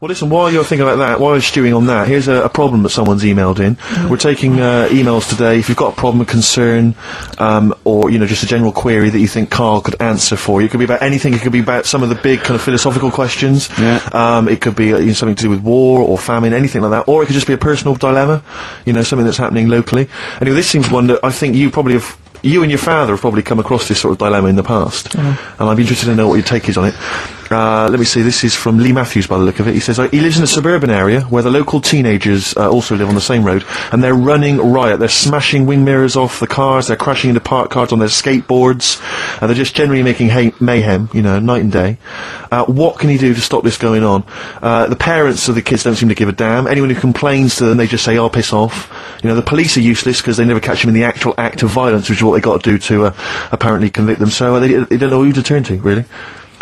Well, listen, while you're thinking about that, while you're stewing on that, here's a problem that someone's emailed in. We're taking emails today. If you've got a problem, a concern, or, you know, just a general query that you think Karl could answer for you. It could be about anything. It could be about some of the big kind of philosophical questions. Yeah. It could be you know, something to do with war or famine, anything like that. Or it could just be a personal dilemma, you know, something that's happening locally. Anyway, this seems one that I think you and your father have probably come across this sort of dilemma in the past. And I'd be interested to know what your take is on it. Let me see, this is from Lee Matthews by the look of it. He says, he lives in a suburban area where the local teenagers also live on the same road, and they're running riot. They're smashing wing mirrors off the cars, they're crashing into parked cars on their skateboards, and they're just generally making mayhem, you know, night and day. What can he do to stop this going on? The parents of the kids don't seem to give a damn. Anyone who complains to them, they just say, oh, piss off. You know, the police are useless because they never catch them in the actual act of violence, which is what they got to do to apparently convict them. So they don't know who to turn to, really.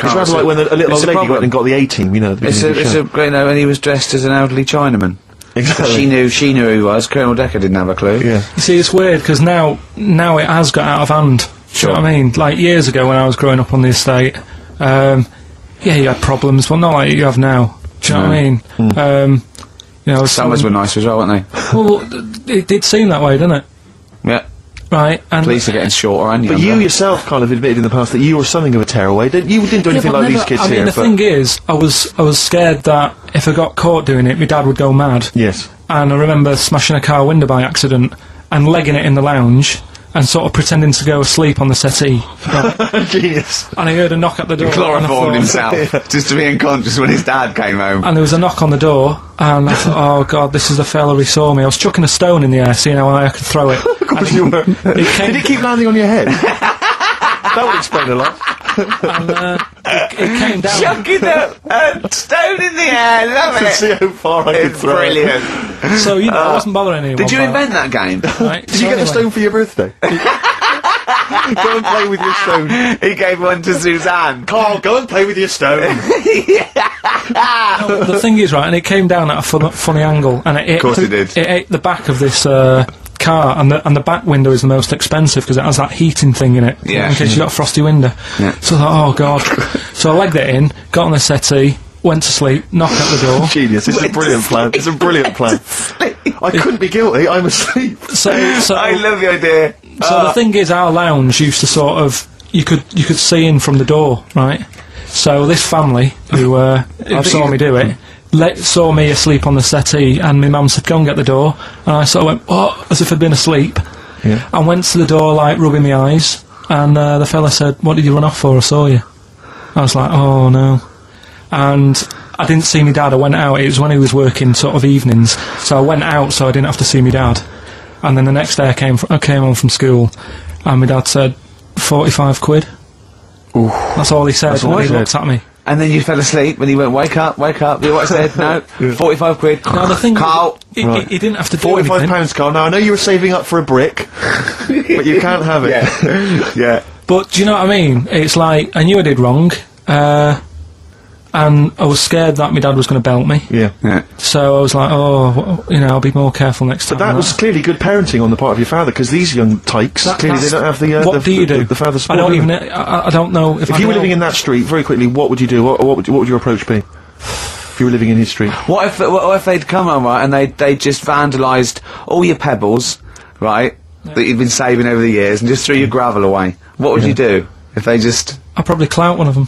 It's rather like when a little old lady went and got the A-team, you know. It's a great note, and he was dressed as an elderly Chinaman. Exactly. She knew who he was. Colonel Decker didn't have a clue. Yeah. You see, it's weird because now it has got out of hand. Sure. Do you know what I mean? Like years ago when I was growing up on the estate, yeah, you had problems, but not like you have now. Do you know what I mean? You know, summers were nice as well, weren't they? Well, it did seem that way, didn't it? Yeah. Right, and police are getting shorter and younger. But you yourself kind of admitted in the past that you were something of a tearaway. You didn't do anything like these kids here. The thing is, I was scared that if I got caught doing it, my dad would go mad. Yes. And I remember smashing a car window by accident and legging it in the lounge and sort of pretending to go asleep on the settee. Right. Genius. And I heard a knock at the door. He chloroformed himself just to be unconscious when his dad came home. And there was a knock on the door, and I thought, oh God, this is the fella who saw me. I was chucking a stone in the air, seeing how high I could throw it. Of course you were. Did it keep landing on your head? That would explain a lot. And it came down. Chucking a stone in the air, love it. To see how far I could throw brilliant. it. So, you know, I wasn't bothering anyone. Did you invent that game? Right, Did you get the stone for your birthday? Go and play with your stone. He gave one to Suzanne. Karl, go and play with your stone. No, the thing is, right, and it came down at a funny angle, and of course it did. It ate the back of this car, and the back window is the most expensive because it has that heating thing in it. Yeah. In case you got a frosty window. Yeah. So I thought, oh God. So I legged it in, got on the settee, went to sleep, knocked at the door. Genius. It's a brilliant plan. It's a brilliant plan. I couldn't be guilty. I'm asleep. So I love the idea. So the thing is, our lounge used to sort of you could see in from the door, right? So this family who saw me do it saw me asleep on the settee, and my mum said, "Go and get the door," and I sort of went, "What?" as if I'd been asleep. Yeah. And went to the door, like rubbing my eyes, and the fella said, "What did you run off for? I saw you." I was like, "Oh no," and I didn't see my dad. I went out. It was when he was working sort of evenings, so I went out so I didn't have to see my dad. And then the next day I came home from school, and my dad said, 45 quid. Ooh. That's all he said. That's all he looked at me. And then you fell asleep, and he went, wake up. You know what I said? No, 45 quid. No, the thing Karl. He didn't have to do £45, Karl. Now, I know you were saving up for a brick, but you can't have it. Yeah. Yeah. But do you know what I mean? It's like, I knew I did wrong, and I was scared that my dad was going to belt me. Yeah. So I was like, oh, you know, I'll be more careful next time. But that was clearly good parenting on the part of your father, because these young tykes, clearly they don't have the what do you do? The father support. I don't know if you were living in that street, very quickly, what would you do? What would your approach be? If you were living in his street? What if they'd come home, right, and they just vandalised all your pebbles, right, that you've been saving over the years, and just threw your gravel away? What would you do if they just... I'd probably clout one of them.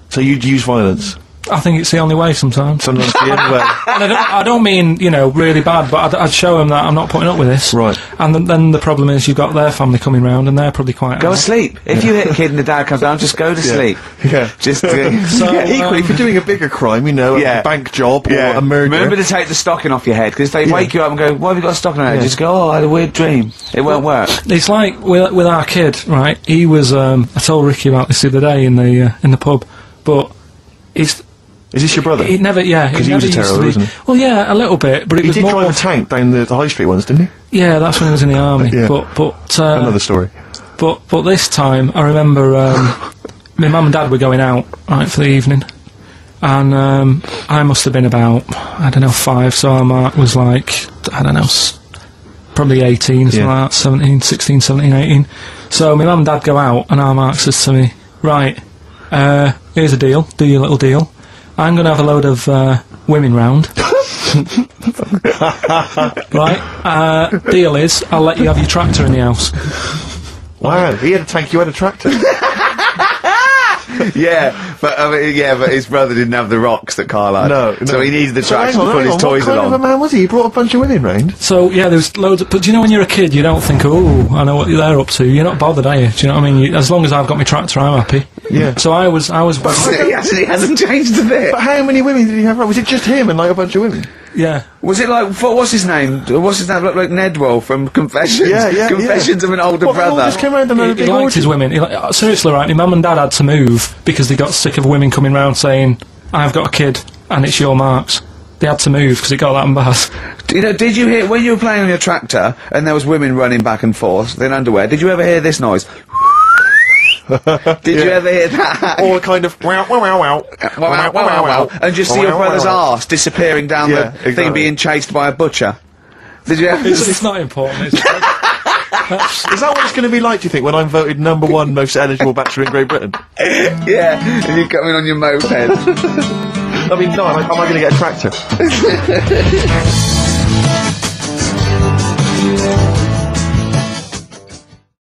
So you'd use violence? I think it's the only way sometimes. Sometimes the only way. And I don't mean, you know, really bad, but I'd show them that I'm not putting up with this. Right. And then the problem is you've got their family coming round, and they're probably quite... Go asleep. If you hit a kid and the dad comes down, just go to sleep. Yeah. Just... So, equally, if you're doing a bigger crime, you know, a bank job or a murder... Remember to take the stocking off your head, because if they wake you up and go, why have you got a stocking on your head? Just go, oh, I had a weird dream. It won't work. It's like, with our kid, right, he was... I told Ricky about this the other day in the pub, but... Is this your brother? He never, yeah. Because he was a terror, wasn't he? Well, yeah, a little bit, but it was more... He did drive a tank down the high street once, didn't he? Yeah, that's when he was in the army. Yeah. But another story. But this time, I remember my mum and dad were going out, right, for the evening, and I must have been about, I don't know, 5, so our Mark was like, I don't know, probably 18, something like that, 16, 17, 18. So my mum and dad go out, and our Mark says to me, right, here's a deal, do your little deal. I'm going to have a load of women round. Right? Deal is, I'll let you have your tractor in the house. Wow, he had a tank, you had a tractor. but his brother didn't have the rocks that Karl had. No. So he needed the So tractor hang to on, put his toys what kind along. of a man was he? He brought a bunch of women round. So, yeah, there's loads of... But do you know when you're a kid, you don't think, oh, I know what they're up to. You're not bothered, are you? Do you know what I mean? As long as I've got my tractor, I'm happy. Yeah. So I was... He hasn't changed a bit. But how many women did he have round? Was it just him and like a bunch of women? Yeah. Was it like, what's his name? What's his name? Look like Nedwell from Confessions. Yeah. Confessions of an Older What, they all Brother. just came round and had a He big liked his orgy? women. Seriously, right, my mum and dad had to move because they got sick of women coming round saying, I've got a kid and it's your marks. They had to move because it got that bad. You know, did you hear, when you were playing on your tractor and there was women running back and forth in underwear, did you ever hear this noise? Did you ever hear that? Or kind of wow, wow, wow, wow. Wow, wow, wow, wow. And just see your brother's arse disappearing down Yeah, the thing exactly. being chased by a butcher. Did you ever... It's not important, is it? Is that what it's going to be like, do you think, when I'm voted #1 most eligible bachelor in Great Britain? Yeah, and you're coming on your moped. I mean, no, am I going to get a tractor?